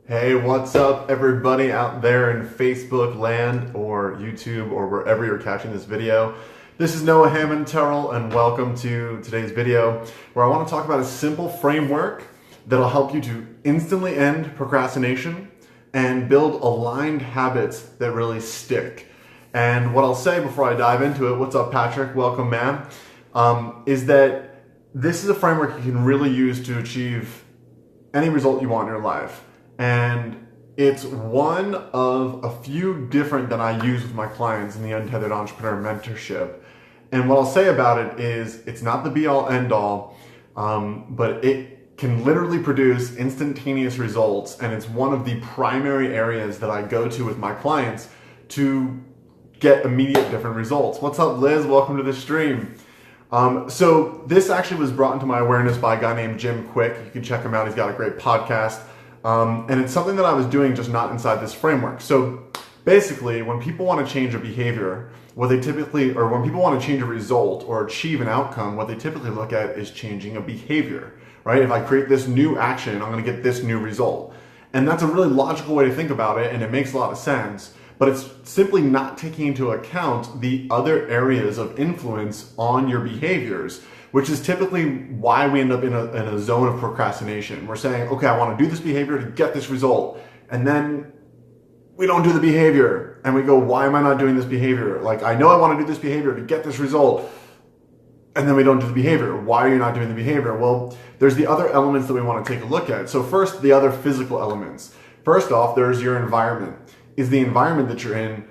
Hey, what's up everybody out there in Facebook land or YouTube or wherever you're catching this video. This is Noah Hammond and welcome to today's video where I want to talk about a simple framework that'll help you to instantly end procrastination and build aligned habits that really stick. And what I'll say before I dive into it, what's up Patrick, welcome man, is that this is a framework you can really use to achieve any result you want in your life. And it's one of a few different that I use with my clients in the Untethered Entrepreneur Mentorship. And what I'll say about it is it's not the be all end all, but it can literally produce instantaneous results. And it's one of the primary areas that I go to with my clients to get immediate different results. What's up, Liz? Welcome to the stream. So this actually was brought into my awareness by a guy named Jim Quick. You can check him out. He's got a great podcast. And it's something that I was doing just not inside this framework. So basically, when people want to change a behavior, when people want to change a result or achieve an outcome, what they typically look at is changing a behavior, right? If I create this new action, I'm going to get this new result. And that's a really logical way to think about it, and it makes a lot of sense. But it's simply not taking into account the other areas of influence on your behaviors, which is typically why we end up in a zone of procrastination. We're saying, okay, I want to do this behavior to get this result. And then we don't do the behavior. And we go, why am I not doing this behavior? Like, I know I want to do this behavior to get this result. And then we don't do the behavior. Why are you not doing the behavior? Well, there's the other elements that we want to take a look at. So first, the other physical elements. First off, there's your environment. Is the environment that you're in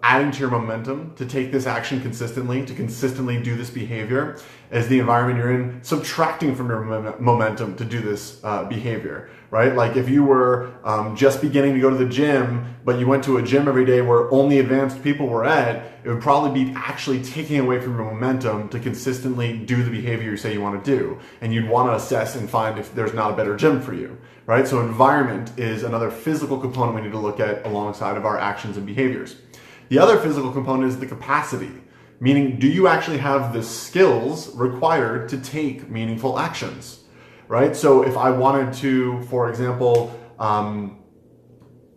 adding to your momentum to take this action consistently, to consistently do this behavior? Is the environment you're in subtracting from your momentum to do this behavior, right? Like if you were just beginning to go to the gym, but you went to a gym every day where only advanced people were at, it would probably be actually taking away from your momentum to consistently do the behavior you say you want to do. And you'd want to assess and find if there's not a better gym for you, right? So environment is another physical component we need to look at alongside of our actions and behaviors. The other physical component is the capacity, meaning do you actually have the skills required to take meaningful actions, right? So if I wanted to, for example,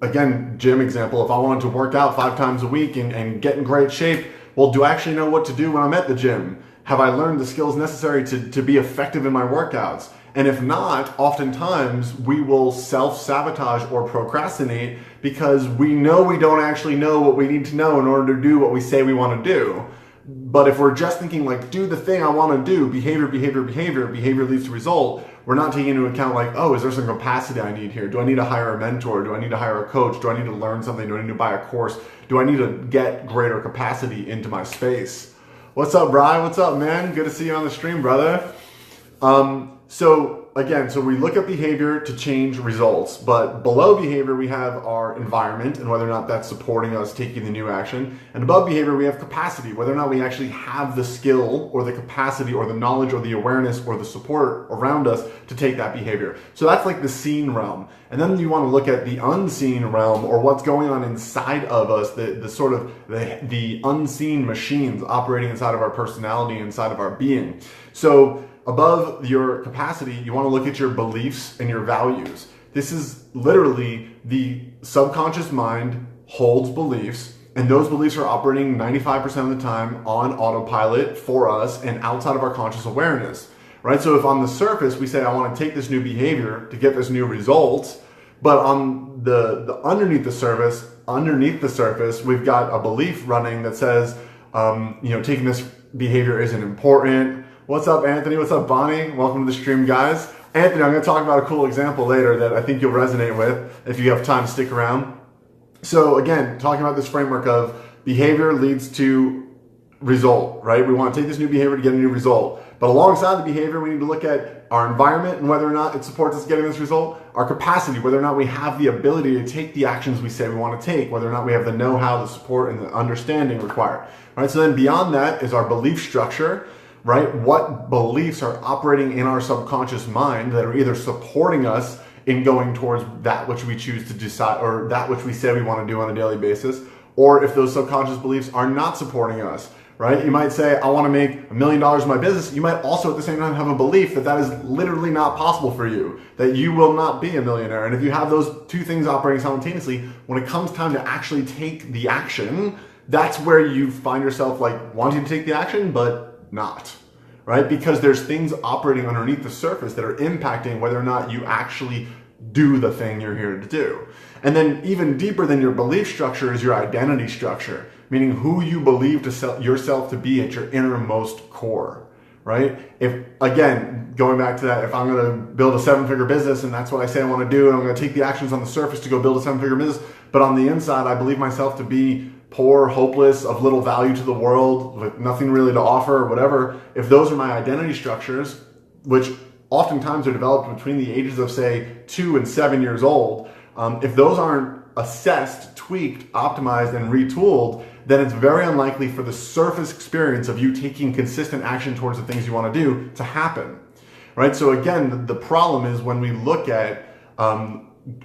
again, gym example, if I wanted to work out 5 times a week and get in great shape, well, do I actually know what to do when I'm at the gym? Have I learned the skills necessary to be effective in my workouts? And if not, oftentimes we will self-sabotage or procrastinate because we know we don't actually know what we need to know in order to do what we say we want to do. But if we're just thinking like, do the thing I want to do, behavior leads to result, we're not taking into account like, oh, is there some capacity I need here? Do I need to hire a mentor? Do I need to hire a coach? Do I need to learn something? Do I need to buy a course? Do I need to get greater capacity into my space? What's up, Brian? What's up, man? Good to see you on the stream, brother. So we look at behavior to change results, but below behavior, we have our environment and whether or not that's supporting us taking the new action. And above behavior, we have capacity, whether or not we actually have the skill or the capacity or the knowledge or the awareness or the support around us to take that behavior. So that's like the seen realm. And then you want to look at the unseen realm or what's going on inside of us, the unseen machines operating inside of our personality, inside of our being. So above your capacity, you want to look at your beliefs and your values. This is literally the subconscious mind holds beliefs, and those beliefs are operating 95% of the time on autopilot for us and outside of our conscious awareness, right? So if on the surface we say, I want to take this new behavior to get this new result, but on the underneath the surface, we've got a belief running that says, taking this behavior isn't important. What's up, Anthony? What's up, Bonnie? Welcome to the stream, guys. Anthony, I'm going to talk about a cool example later that I think you'll resonate with if you have time to stick around. So again, talking about this framework of behavior leads to result, right? We want to take this new behavior to get a new result. But alongside the behavior, we need to look at our environment and whether or not it supports us getting this result, our capacity, whether or not we have the ability to take the actions we say we want to take, whether or not we have the know-how, the support, and the understanding required, right? So then beyond that is our belief structure, right? What beliefs are operating in our subconscious mind that are either supporting us in going towards that which we choose to decide or that which we say we want to do on a daily basis, or if those subconscious beliefs are not supporting us, right? You might say, I want to make $1 million in my business. You might also at the same time have a belief that that is literally not possible for you, that you will not be a millionaire. And if you have those two things operating simultaneously, when it comes time to actually take the action, that's where you find yourself like wanting to take the action, but not, right? Because there's things operating underneath the surface that are impacting whether or not you actually do the thing you're here to do. And then even deeper than your belief structure is your identity structure, meaning who you believe yourself to be at your innermost core, right? If, again, going back to that, if I'm going to build a 7-figure business and that's what I say I want to do, and I'm going to take the actions on the surface to go build a 7-figure business, but on the inside, I believe myself to be poor, hopeless, of little value to the world, with nothing really to offer or whatever, if those are my identity structures, which oftentimes are developed between the ages of, say, 2 and 7 years old, if those aren't assessed, tweaked, optimized, and retooled, then it's very unlikely for the surface experience of you taking consistent action towards the things you want to do to happen, right? So again, the problem is when we look at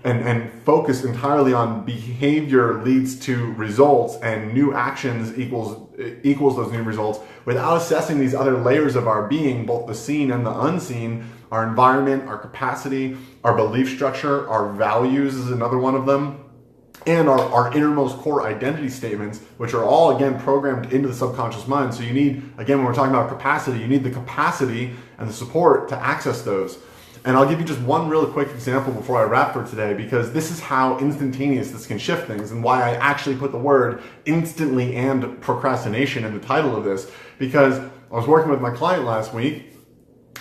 and focus entirely on behavior leads to results and new actions equals those new results without assessing these other layers of our being, both the seen and the unseen, our environment, our capacity, our belief structure, our values is another one of them, and our innermost core identity statements, which are all, again, programmed into the subconscious mind. So you need, again, when we're talking about capacity, you need the capacity and the support to access those. And I'll give you just one really quick example before I wrap for today, because this is how instantaneous this can shift things and why I actually put the word instantly and procrastination in the title of this, because I was working with my client last week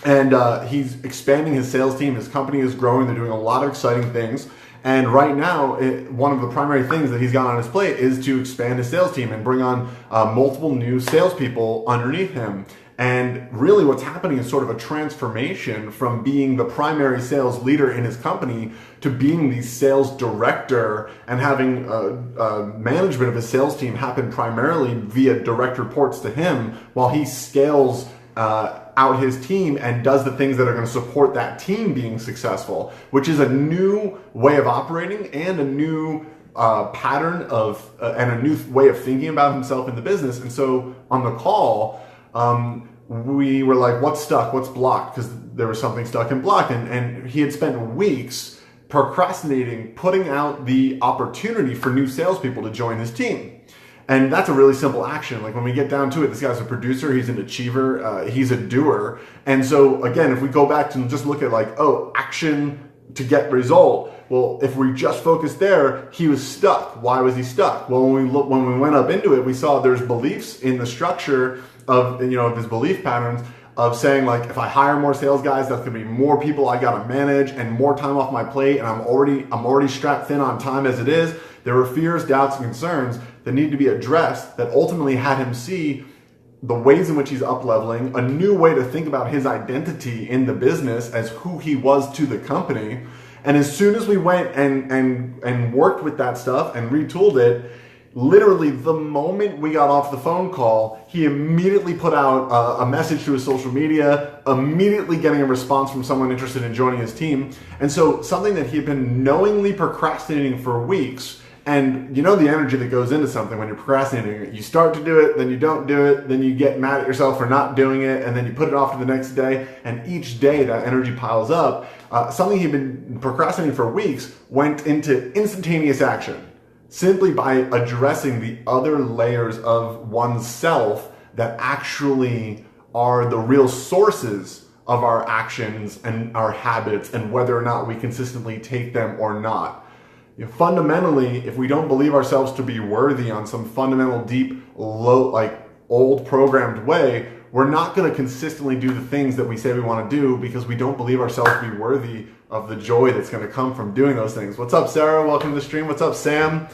and he's expanding his sales team. His company is growing. They're doing a lot of exciting things. And right now, one of the primary things that he's got on his plate is to expand his sales team and bring on multiple new salespeople underneath him. And really what's happening is sort of a transformation from being the primary sales leader in his company to being the sales director and having management of his sales team happen primarily via direct reports to him while he scales out his team and does the things that are going to support that team being successful, which is a new way of operating and a new pattern of and a new way of thinking about himself in the business. And so on the call, we were like, what's stuck? What's blocked? Because there was something stuck and blocked. And he had spent weeks procrastinating, putting out the opportunity for new salespeople to join his team. And that's a really simple action. Like when we get down to it, this guy's a producer, he's an achiever, he's a doer. And so again, if we go back to just look at like, oh, action to get result. Well, if we just focus there, he was stuck. Why was he stuck? Well, when we went up into it, we saw there's beliefs in the structure of his belief patterns of saying like, if I hire more sales guys, that's gonna be more people I gotta manage and more time off my plate, and I'm already strapped thin on time as it is. There were fears, doubts, and concerns that need to be addressed that ultimately had him see the ways in which he's up-leveling, a new way to think about his identity in the business as who he was to the company. And as soon as we went and worked with that stuff and retooled it, literally the moment we got off the phone call, he immediately put out a message to his social media, immediately getting a response from someone interested in joining his team. And so something that he had been knowingly procrastinating for weeks, and you know the energy that goes into something when you're procrastinating. You start to do it, then you don't do it, then you get mad at yourself for not doing it, and then you put it off to the next day, and each day that energy piles up. Something he'd been procrastinating for weeks went into instantaneous action, simply by addressing the other layers of oneself that actually are the real sources of our actions and our habits and whether or not we consistently take them or not. Fundamentally, if we don't believe ourselves to be worthy on some fundamental, deep, low, like old programmed way, we're not going to consistently do the things that we say we want to do because we don't believe ourselves to be worthy of the joy that's going to come from doing those things. What's up, Sarah? Welcome to the stream. What's up, Sam?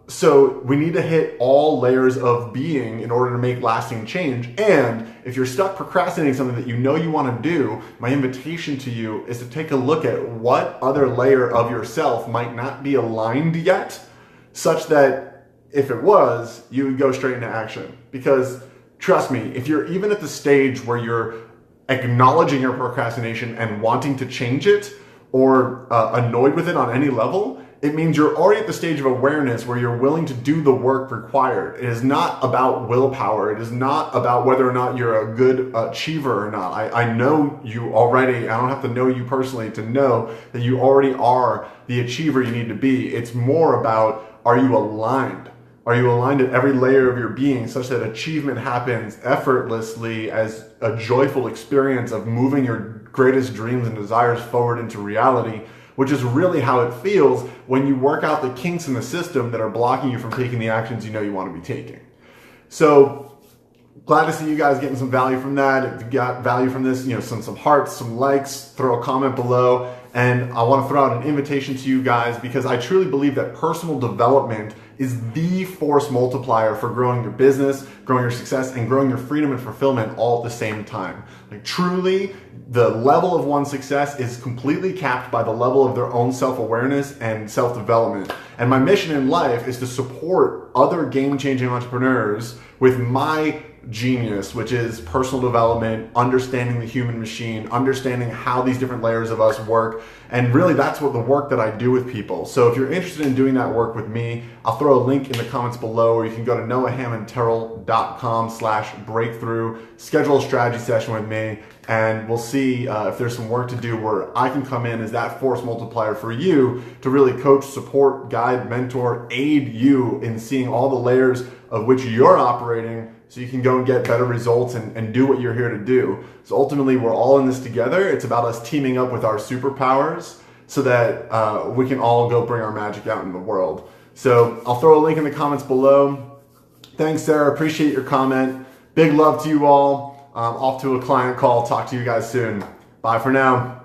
So we need to hit all layers of being in order to make lasting change. And if you're stuck procrastinating something that you know you want to do, my invitation to you is to take a look at what other layer of yourself might not be aligned yet, such that if it was, you would go straight into action. Because trust me, if you're even at the stage where you're acknowledging your procrastination and wanting to change it or annoyed with it on any level, it means you're already at the stage of awareness where you're willing to do the work required. It is not about willpower. It is not about whether or not you're a good achiever or not. I know you already. I don't have to know you personally to know that you already are the achiever you need to be. It's more about, are you aligned? Are you aligned at every layer of your being such that achievement happens effortlessly as a joyful experience of moving your greatest dreams and desires forward into reality, which is really how it feels when you work out the kinks in the system that are blocking you from taking the actions you know you want to be taking. So glad to see you guys getting some value from that. If you got value from this, send some hearts, some likes, throw a comment below. And I want to throw out an invitation to you guys because I truly believe that personal development is the force multiplier for growing your business, growing your success, and growing your freedom and fulfillment all at the same time. Like truly, the level of one's success is completely capped by the level of their own self-awareness and self-development. And my mission in life is to support other game-changing entrepreneurs with my genius, which is personal development, understanding the human machine, understanding how these different layers of us work. And really that's what the work that I do with people. So if you're interested in doing that work with me, I'll throw a link in the comments below, or you can go to noahhammondterrell.com/breakthrough, schedule a strategy session with me, and we'll see if there's some work to do where I can come in as that force multiplier for you to really coach, support, guide, mentor, aid you in seeing all the layers of which you're operating so you can go and get better results and do what you're here to do. So ultimately, we're all in this together. It's about us teaming up with our superpowers so that we can all go bring our magic out in the world. So I'll throw a link in the comments below. Thanks, Sarah. Appreciate your comment. Big love to you all. Off to a client call. Talk to you guys soon. Bye for now.